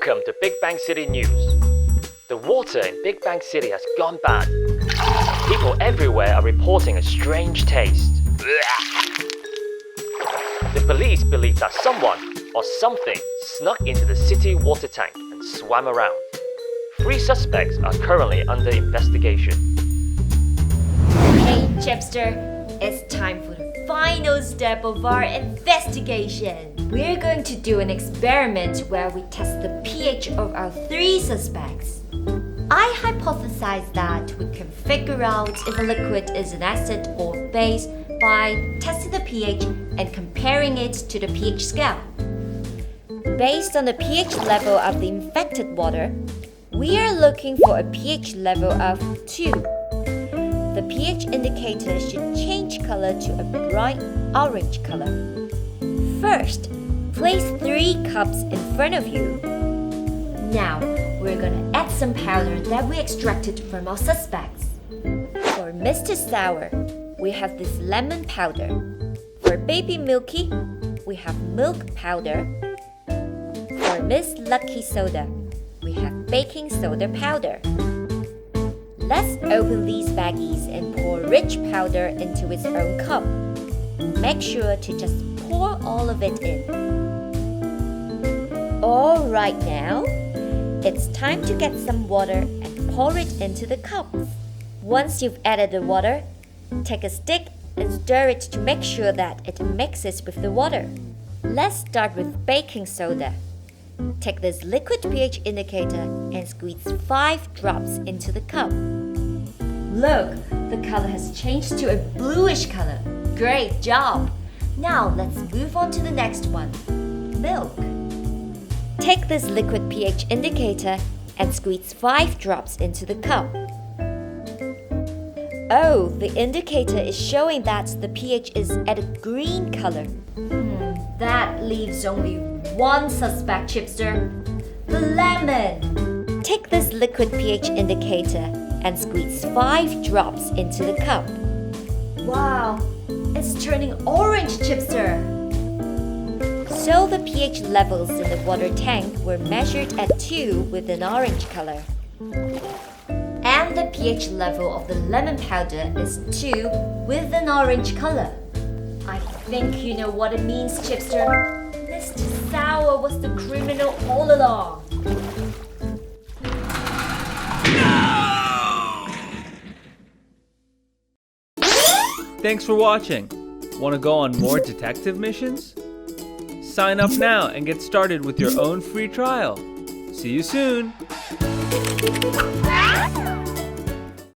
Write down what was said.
Welcome to Big Bang City News. The water in Big Bang City has gone bad. People everywhere are reporting a strange taste. The police believe that someone or something snuck into the city water tank and swam around. 3 suspects are currently under investigation. Hey Chipster, it's time for the final step of our investigation. We're going to do an experiment where we test the pH of our 3 suspects. I hypothesize that we can figure out if a liquid is an acid or base by testing the pH and comparing it to the pH scale. Based on the pH level of the infected water, we are looking for a pH level of 2. The pH indicator should change color to a bright orange color. First, place 3 cups in front of you. Now, we're gonna add some powder that we extracted from our suspects. For Mr. Sour, we have this lemon powder. For Baby Milky, we have milk powder. For Miss Lucky Soda, we have baking soda powder. Let's open these baggies and pour rich powder into its own cup. Make sure to just pour all of it in. Alright now, it's time to get some water and pour it into the cups. Once you've added the water, take a stick and stir it to make sure that it mixes with the water. Let's start with baking soda. Take this liquid pH indicator and squeeze 5 drops into the cup. Look, the color has changed to a bluish color. Great job! Now let's move on to the next one. Milk. Take this liquid pH indicator and squeeze 5 drops into the cup. Oh, the indicator is showing that the pH is at a green color. That leaves only one suspect, Chipster. The lemon. Take this liquid pH indicator and squeeze 5 drops into the cup. Wow, it's turning orange, Chipster. So the pH levels in the water tank were measured at 2 with an orange color. And the pH level of the lemon powder is 2 with an orange color. I think you know what it means, Chipster. Mr. Sour was the criminal all along. Thanks for watching. Want to go on more detective missions? Sign up now and get started with your own free trial. See you soon!